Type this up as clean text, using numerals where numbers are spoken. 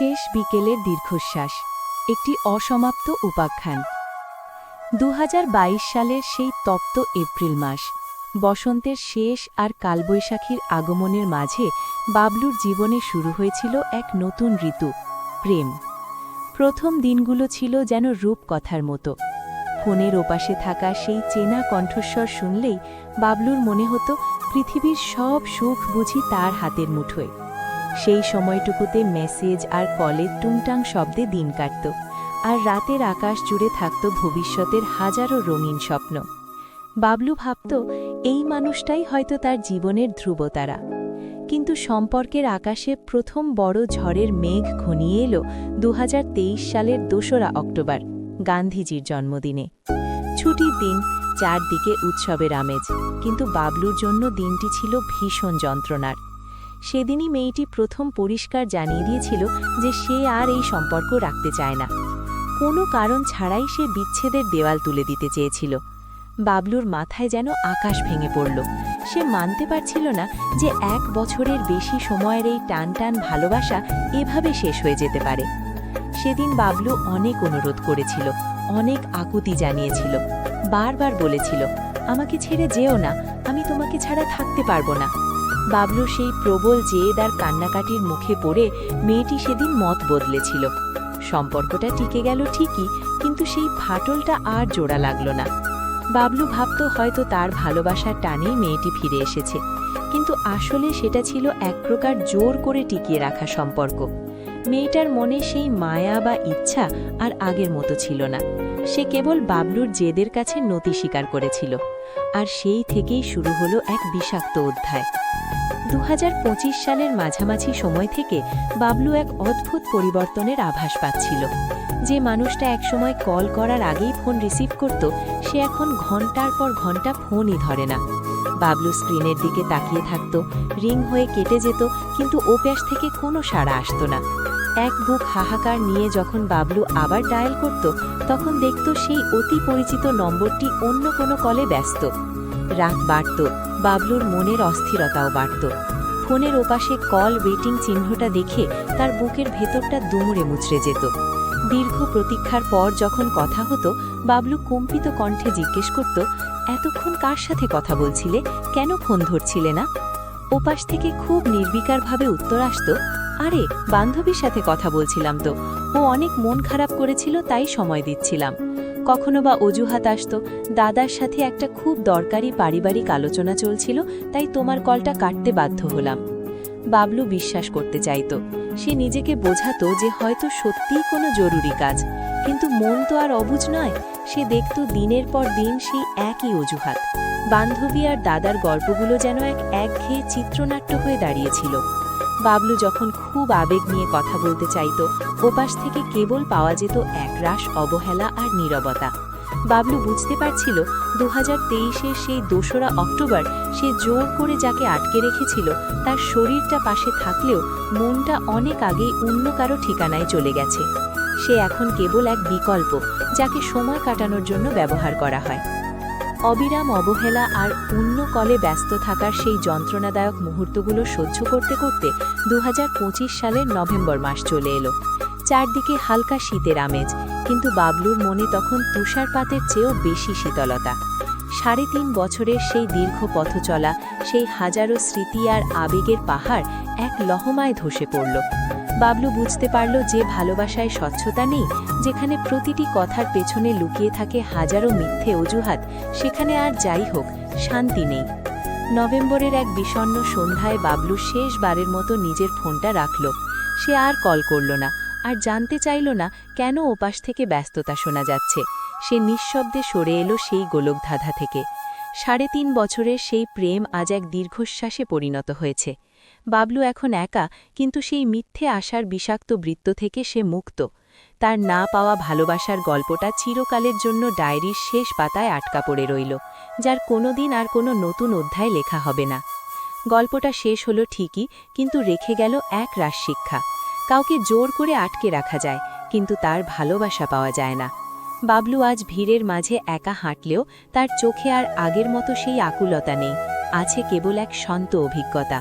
শেষ বিকেলের দীর্ঘশ্বাস, একটি অসমাপ্ত উপাখ্যান। ২০২২ সালের সেই তপ্ত এপ্রিল মাস, বসন্তের শেষ আর কালবৈশাখীর আগমনের মাঝে বাবলুর জীবনে শুরু হয়েছিল এক নতুন ঋতু, প্রেম। প্রথম দিনগুলো ছিল যেন রূপকথার মতো। ফোনের ওপাশে থাকা সেই চেনা কণ্ঠস্বর শুনলেই বাবলুর মনে হতো পৃথিবীর সব সুখ বুঝি তার হাতের মুঠোয়। সেই সময়টুকুতে মেসেজ আর কলের টুংটাং শব্দে দিন কাটত, আর রাতের আকাশ জুড়ে থাকত ভবিষ্যতের হাজারো রঙিন স্বপ্ন। বাবলু ভাবত এই মানুষটাই হয়তো তার জীবনের ধ্রুবতারা। কিন্তু সম্পর্কের আকাশে প্রথম বড় ঝড়ের মেঘ ঘনিয়ে এলো ২০২৩ সালের ২রা অক্টোবর, গান্ধীজির জন্মদিনে। ছুটির দিন, চারদিকে উৎসবের আমেজ, কিন্তু বাবলুর জন্য দিনটি ছিল ভীষণ যন্ত্রণার। সেদিনই মেয়েটি প্রথম পরিষ্কার জানিয়ে দিয়েছিল যে সে আর এই সম্পর্ক রাখতে চায় না। কোনো কারণ ছাড়াই সে বিচ্ছেদের দেওয়াল তুলে দিতে চেয়েছিল। বাবলুর মাথায় যেন আকাশ ভেঙে পড়ল। সে মানতে পারছিল না যে ১ বছরের বেশি সময়ের এই টান টান ভালোবাসা এভাবে শেষ হয়ে যেতে পারে। সেদিন বাবলু অনেক অনুরোধ করেছিল, অনেক আকুতি জানিয়েছিল, বারবার বলেছিল, আমাকে ছেড়ে যেও না, আমি তোমাকে ছাড়া থাকতে পারবো না। বাবলু সেই প্রবল জেদ আর কান্নাকাটির মুখে পড়ে মেয়েটি সেদিন মত বদলেছিল। সম্পর্কটা টিকে গেল ঠিকই, কিন্তু সেই ফাটলটা আর জোড়া লাগল না। বাবলু ভাবত হয়তো তার ভালোবাসার টানেই মেয়েটি ফিরে এসেছে, কিন্তু আসলে সেটা ছিল এক প্রকার জোর করে টিকিয়ে রাখা সম্পর্ক। মেয়েটার মনে সেই মায়া বা ইচ্ছা আর আগের মতো ছিল না। সে কেবল বাবলুর জেদের কাছে নতি স্বীকার করেছিল, আর সেই থেকেই শুরু হলো এক বিষাক্ত অধ্যায়। ২০২৫ সালের মাঝামাঝি সময় থেকে বাবলু এক অদ্ভুত পরিবর্তনের আভাস পাচ্ছিল। যে মানুষটা একসময় কল করার আগেই ফোন রিসিভ করত, সে এখন ঘন্টার পর ঘন্টা ফোনই ধরে না। বাবলু স্ক্রিনের দিকে তাকিয়ে থাকত, রিং হয়ে কেটে যেত, কিন্তু ওপাশ থেকে কোনো সাড়া আসত না। এক বুক হাহাকার নিয়ে যখন বাবলু আবার ডায়াল করত, তখন দেখত সেই অতি পরিচিত নম্বরটি অন্য কোনো কলে ব্যস্ত। রাত বাড়ত, বাবলুর মনের অস্থিরতাও বাড়ত। ফোনের ওপাশে কল ওয়েটিং চিহ্নটা দেখে তার বুকের ভেতরটা দুমড়ে মুচড়ে যেত। দীর্ঘ প্রতীক্ষার পর যখন কথা হতো, বাবলু কম্পিত কণ্ঠে জিজ্ঞেস করত, এতক্ষণ কার সাথে কথা বলছিলে, কেন ফোন ধরছিলে না? ওপাশ থেকে খুব নির্বিকারভাবে উত্তর আসত, আরে বান্ধবীর সাথে কথা বলছিলাম তো, ও অনেক মন খারাপ করেছিল তাই সময় দিচ্ছিলাম। কখনো বা অজুহাত আসত, দাদার সাথে একটা খুব দরকারি পারিবারিক আলোচনা চলছিল, তাই তোমার কলটা কাটতে বাধ্য হলাম। বাবলু বিশ্বাস করতে চাইত, সে নিজেকে বোঝাতো যে হয়তো সত্যিই কোনো জরুরি কাজ, কিন্তু মন তো আর অবুঝ নয়। সে দেখত দিনের পর দিন সেই একই অজুহাত। বান্ধবী আর দাদার গল্পগুলো যেন এক একঘেয়ে চিত্রনাট্য হয়ে দাঁড়িয়েছিল। বাবলু যখন খুব আবেগ নিয়ে কথা বলতে চাইত, ওপাশ থেকে কেবল পাওয়া যেত একরাশ অবহেলা আর নীরবতা। বাবলু বুঝতে পারছিল ২০২৩-এর সেই ২রা অক্টোবর সে জোর করে যাকে আটকে রেখেছিল, তার শরীরটা পাশে থাকলেও মনটা অনেক আগেই অন্য কারো ঠিকানায় চলে গেছে। সে এখন কেবল এক বিকল্প, যাকে সময় কাটানোর জন্য ব্যবহার করা হয়। অবিরাম অবহেলা আর অন্য কলে ব্যস্ত থাকার সেই যন্ত্রণাদায়ক মুহূর্তগুলো সহ্য করতে করতে ২০২৫ সালের নভেম্বর মাস চলে এলো। চারদিকে হালকা শীতের আমেজ, কিন্তু বাবলুর মনে তখন তুষারপাতের চেয়েও বেশি শীতলতা। ৩.৫ বছরের সেই দীর্ঘ পথ চলা, সেই হাজারো স্মৃতি আর আবেগের পাহাড় এক লহমায় ধসে পড়ল। বাবলু বুঝতে পারল যে ভালোবাসায় স্বচ্ছতা নেই, যেখানে প্রতিটি কথার পেছনে লুকিয়ে থাকে হাজারো মিথ্যে অজুহাত, সেখানে আর যাই হোক শান্তি নেই। নভেম্বরের এক বিষণ্ণ সন্ধ্যায় বাবলু শেষবারের মতো নিজের ফোনটা রাখল। সে আর কল করল না, আর জানতে চাইল না কেন ওপাশ থেকে ব্যস্ততা শোনা যাচ্ছে। সে নিঃশব্দে সরে এলো সেই গোলকধাঁধা থেকে। ৩.৫ বছরের সেই প্রেম আজ এক দীর্ঘশ্বাসে পরিণত হয়েছে। বাবলু এখন একা, কিন্তু সেই মিথ্যে আশার বিষাক্ত বৃত্ত থেকে সে মুক্ত। তার না পাওয়া ভালোবাসার গল্পটা চিরকালের জন্য ডায়েরির শেষ পাতায় আটকা পড়ে রইল, যার কোনোদিন আর কোনো নতুন অধ্যায় লেখা হবে না। গল্পটা শেষ হলো ঠিকই, কিন্তু রেখে গেল এক রাশ শিক্ষা। কাউকে জোর করে আটকে রাখা যায়, কিন্তু তার ভালোবাসা পাওয়া যায় না। বাবলু আজ ভিড়ের মাঝে একা হাঁটলেও তার চোখে আর আগের মতো সেই আকুলতা নেই, আছে কেবল এক শান্ত অভিজ্ঞতা।